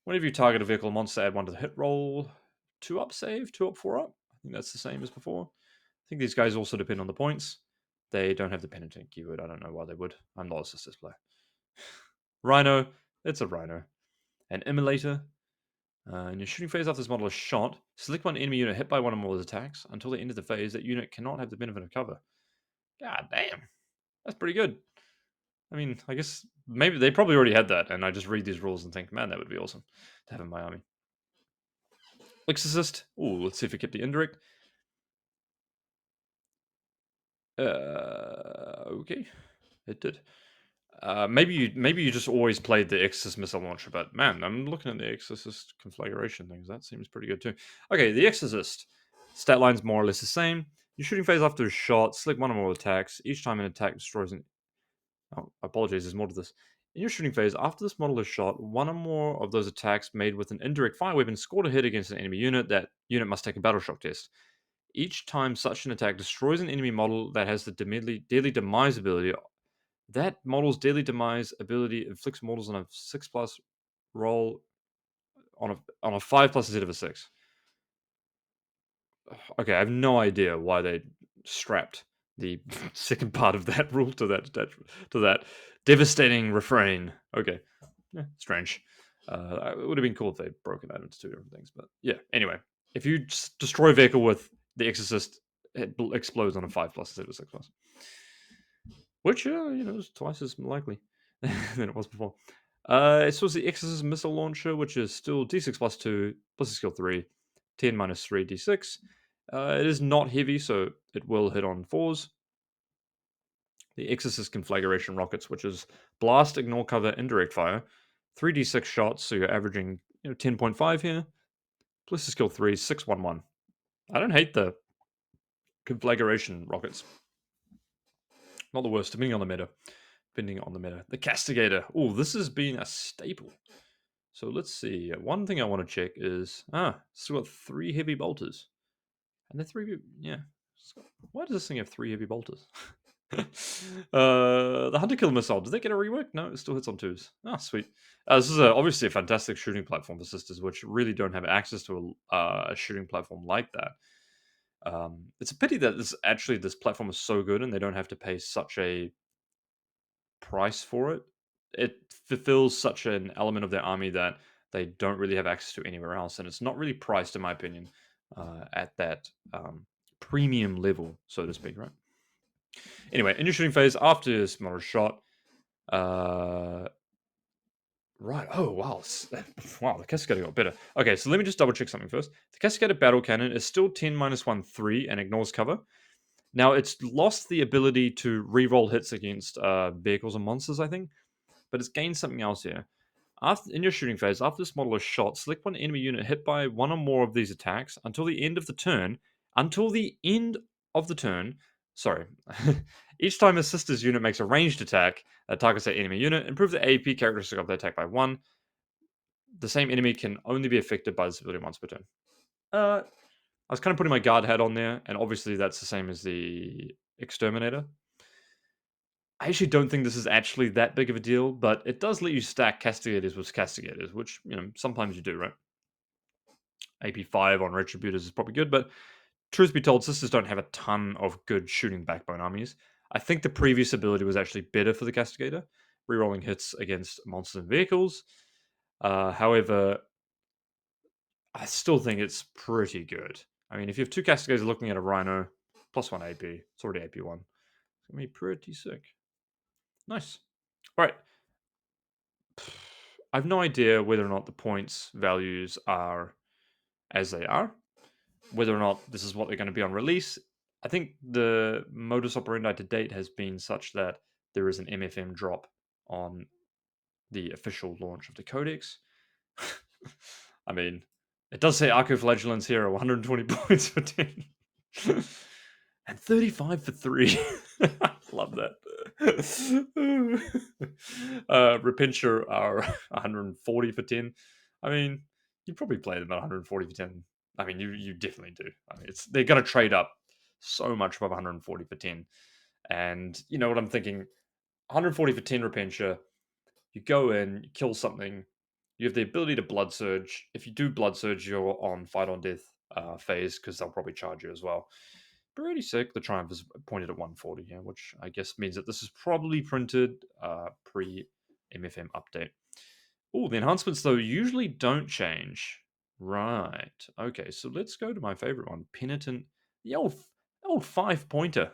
Whenever you target a vehicle monster, add 1 to the hit roll. 2 up save, 2 up, 4 up. I think that's the same as before. I think these guys also depend on the points. They don't have the Penitent keyword. I don't know why they would. I'm not a Sisters player. Rhino. It's a Rhino. An Immolator. In your shooting phase after this model is shot, select one enemy unit hit by one or more of those attacks. Until the end of the phase, that unit cannot have the benefit of cover. God damn. That's pretty good. I mean, I guess maybe they probably already had that, and I just read these rules and think, man, that would be awesome to have in my army. Exorcist. Ooh, let's see if we kept the indirect. Okay, it did. Maybe you just always played the Exorcist missile launcher, but man, I'm looking at the Exorcist conflagration things. That seems pretty good too. Okay, the Exorcist stat line's more or less the same. Your shooting phase after a shot, select one or more attacks. Each time an attack destroys an. Oh, I apologize. There's more to this. In your shooting phase, after this model is shot, one or more of those attacks made with an indirect fire weapon scored a hit against an enemy unit. That unit must take a battle shock test. Each time such an attack destroys an enemy model that has the deadly demise ability, that model's daily demise ability inflicts mortals on a 6+ roll on a 5+ instead of a 6. Okay, I have no idea why they strapped the second part of that rule to that to that devastating refrain. Okay, yeah, strange. It would have been cool if they broken that into 2 different things, but yeah. Anyway, if you destroy a vehicle with the Exorcist, it explodes on a 5+ instead of a 6+. Which, is twice as likely than it was before. It was the Exorcist missile launcher, which is still D6 plus 2, plus a skill 3, 10 minus 3, D6. It is not heavy, so it will hit on 4s. The Exorcist conflagration rockets, which is blast, ignore cover, indirect fire. 3d6 shots, so you're averaging 10.5 here. Plus a skill 3, 611. I don't hate the conflagration rockets. Not the worst, depending on the meta. The Castigator. Oh, this has been a staple. So let's see. One thing I want to check is still got 3 heavy bolters, and the 3 yeah. Why does this thing have 3 heavy bolters? The Hunter Killer Missile. Did they get a rework? No, it still hits on 2s. Ah, sweet. This is obviously a fantastic shooting platform for sisters, which really don't have access to a shooting platform like that. It's a pity that this platform is so good and they don't have to pay such a price for it. It fulfills such an element of their army that they don't really have access to anywhere else, and it's not really priced, in my opinion, at that premium level, so to speak. Right. Anyway, in your shooting phase, after this model shot, right. Oh wow, wow, the Cascade got better. Okay, so let me just double check something first. The Cascaded Battle Cannon is still 10 minus 1 3 and ignores cover. Now it's lost the ability to reroll hits against vehicles and monsters, I think, but it's gained something else here. In your shooting phase, after this model is shot, select one enemy unit hit by one or more of these attacks until the end of the turn. Until the end of the turn. Sorry. Each time a sister's unit makes a ranged attack that targets that enemy unit, improve the AP characteristic of the attack by 1. The same enemy can only be affected by this ability once per turn. I was kind of putting my guard hat on there, and obviously that's the same as the Exterminator. I actually don't think this is actually that big of a deal, but it does let you stack castigators with castigators, which sometimes you do, right? AP5 on Retributors is probably good, but truth be told, sisters don't have a ton of good shooting backbone armies. I think the previous ability was actually better for the castigator, rerolling hits against monsters and vehicles. However, I still think it's pretty good. I mean, if you have two castigators looking at a rhino, +1 AP, it's already AP1. It's going to be pretty sick. Nice. All right. I have no idea whether or not the points values are as they are, whether or not this is what they're going to be on release. I think the modus operandi to date has been such that there is an MFM drop on the official launch of the Codex. I mean, it does say Arcoflagellant's here, 120 points for 10. And 35 for 3. Love that. Repentia are 140 for 10. I mean, you probably play them at 140 for 10. I mean, you definitely do. I mean, they're going to trade up so much above 140 for 10. And you know what I'm thinking? 140 for 10 Repentia, you go in, you kill something, you have the ability to Blood Surge. If you do Blood Surge, you're on Fight on Death phase because they'll probably charge you as well. Pretty sick. The Triumph is pointed at 140, yeah, which I guess means that this is probably printed pre MFM update. Oh, the enhancements though usually don't change. Right. Okay, so let's go to my favorite one, Penitent. The old 5-pointer.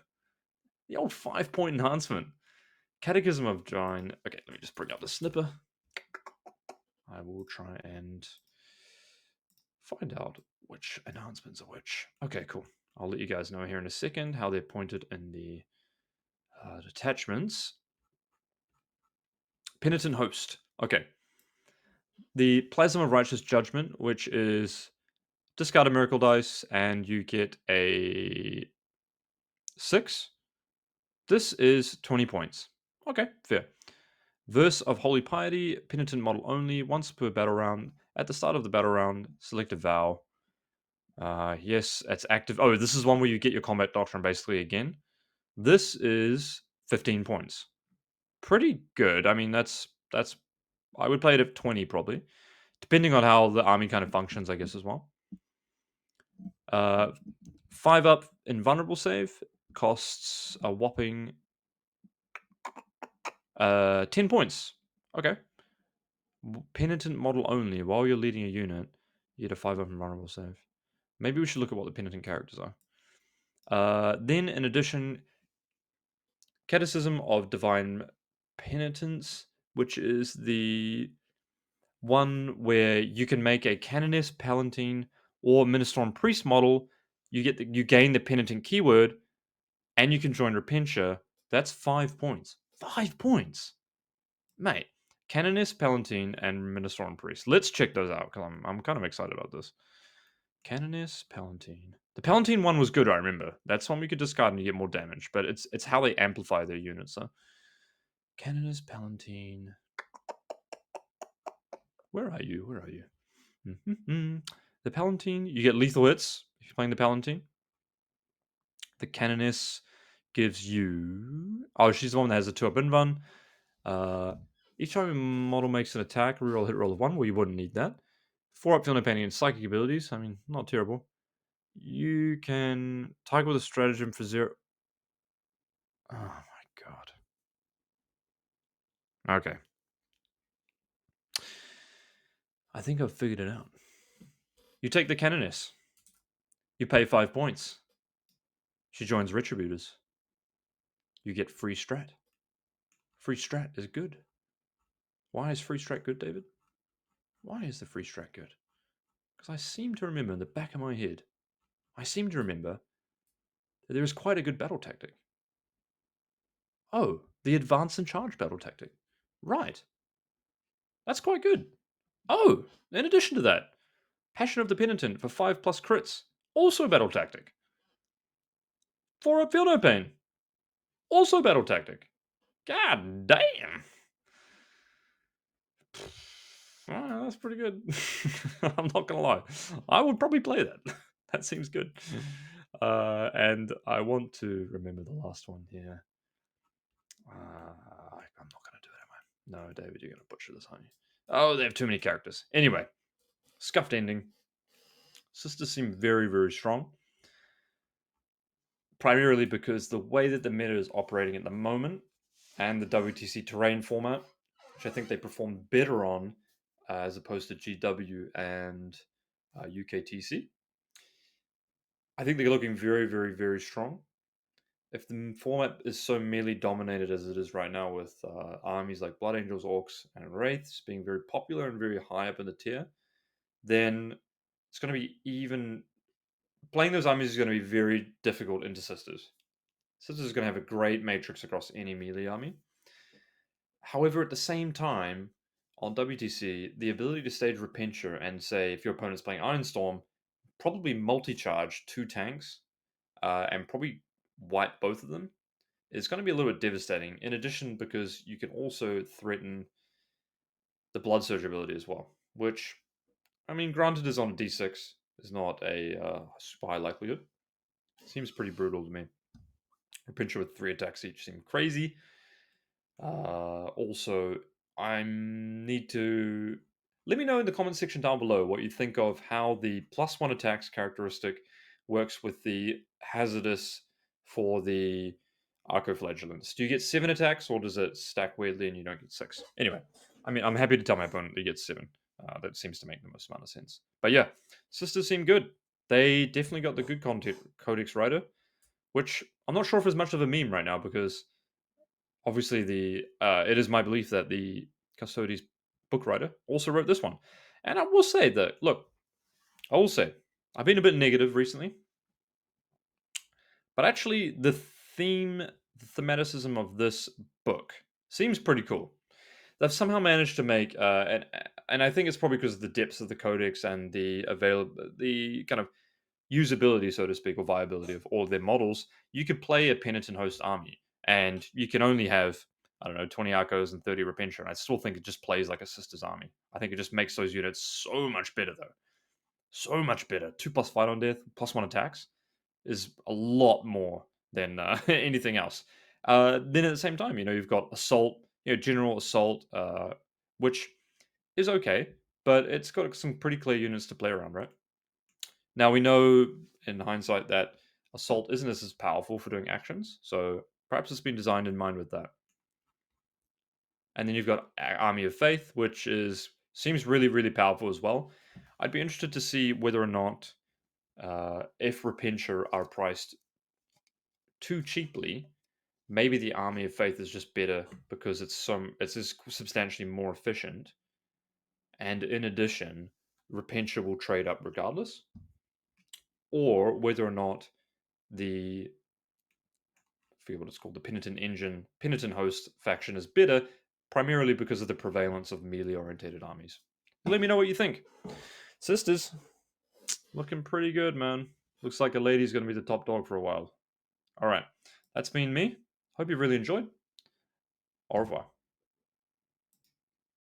The old 5-point enhancement. Catechism of Giant. Okay, let me just bring up the snipper. I will try and find out which enhancements are which. Okay, cool. I'll let you guys know here in a second how they're pointed in the detachments. Penitent Host. Okay. The Plasm of Righteous Judgment, which is discard a miracle dice and you get a 6. This is 20 points. Okay, fair. Verse of Holy Piety, Penitent model only, once per battle round. At the start of the battle round, select a vow. Yes, it's active. Oh, this is one where you get your combat doctrine basically again. This is 15 points. Pretty good. I mean, that's I would play it at 20 probably, depending on how the army kind of functions, I guess as well. 5 up invulnerable save costs a whopping 10 points. Okay. Penitent model only. While you're leading a unit, you get a 5 up invulnerable save. Maybe we should look at what the penitent characters are. Then, in addition, Catechism of Divine Penitence, which is the one where you can make a Canoness, Palatine, or Ministron Priest model. You gain the Penitent keyword, and you can join Repentia. That's 5 points. 5 points, mate. Canoness, Palatine, and Ministron Priest. Let's check those out because I'm kind of excited about this. Canoness, Palatine. The Palatine one was good, I remember. That's one we could discard and you get more damage, but it's how they amplify their units. So, Canoness, Palatine. Where are you? Where are you? Mm-hmm. The Palatine, you get lethal hits if you're playing the Palatine. The Canoness gives you. Oh, she's the one that has a 2-up invuln. Each time a model makes an attack, reroll hit roll of 1. Well, you wouldn't need that. 4-up Field Painting and Psychic abilities. I mean, not terrible. You can target with a stratagem for 0. Oh my god. Okay. I think I've figured it out. You take the Canoness. You pay 5 points. She joins Retributors. You get free strat. Free strat is good. Why is free strat good, David? Why is the free strat good? Because I seem to remember in the back of my head, I seem to remember that there is quite a good battle tactic. Oh, the advance and charge battle tactic. Right. That's quite good. Oh, in addition to that, Passion of the Penitent for 5+ crits. Also a battle tactic. 4-up Feel No Pain. Also battle tactic. God damn. That's pretty good. I'm not gonna lie. I would probably play that. That seems good. And I want to remember the last one here. I'm not gonna do it, am I? No, David, you're gonna butcher this, aren't you? Oh, they have too many characters. Anyway, scuffed ending. Sisters seem very, very strong. Primarily because the way that the meta is operating at the moment and the WTC terrain format, which I think they perform better on as opposed to GW and UKTC. I think they're looking very, very, very strong. If the format is so merely dominated as it is right now, with armies like Blood Angels, Orcs, and Wraiths being very popular and very high up in the tier, then it's going to be even playing those armies is going to be very difficult into Sisters. Sisters is going to have a great matrix across any melee army. However, at the same time, on WTC, the ability to stage Repentia and say if your opponent's playing Ironstorm, probably multi-charge 2 tanks and probably wipe both of them is going to be a little bit devastating. In addition, because you can also threaten the Blood Surge ability as well, which, I mean, granted is on a D6, is not a super high likelihood. Seems pretty brutal to me. Repentia with 3 attacks each seem crazy. Also, I need to let me know in the comment section down below what you think of how the +1 attacks characteristic works with the hazardous for the Arcoflagellants. Do you get 7 attacks, or does it stack weirdly and you don't get 6? Anyway, I mean, I'm happy to tell my opponent he gets 7. That seems to make the most amount of sense. But yeah, Sisters seem good. They definitely got the good content Codex writer, which I'm not sure if it's much of a meme right now because obviously it is my belief that the Custodes book writer also wrote this one. And I will say that, look, I will say, I've been a bit negative recently, but actually the thematicism of this book seems pretty cool. They've somehow managed to make, and I think it's probably because of the depths of the codex and the kind of usability, so to speak, or viability of all of their models. You could play a Penitent host army, and you can only have, I don't know, 20 Arcos and 30 Repentia. And I still think it just plays like a Sisters army. I think it just makes those units so much better, though. So much better. 2+ fight on death, +1 attacks is a lot more than anything else. Then at the same time, you've got assault, general assault, which is okay, but it's got some pretty clear units to play around, right? Now we know in hindsight that assault isn't as powerful for doing actions, so perhaps it's been designed in mind with that. And then you've got Army of Faith, which seems really, really powerful as well. I'd be interested to see whether or not if Repentia are priced too cheaply, maybe the Army of Faith is just better because it's just substantially more efficient. And in addition, Repentia will trade up regardless, or whether or not the I forget what it's called, the Penitent host faction is better, primarily because of the prevalence of melee-orientated armies. Let me know what you think. Sisters, looking pretty good, man. Looks like a lady's going to be the top dog for a while. All right, that's been me. Hope you really enjoyed. Au revoir.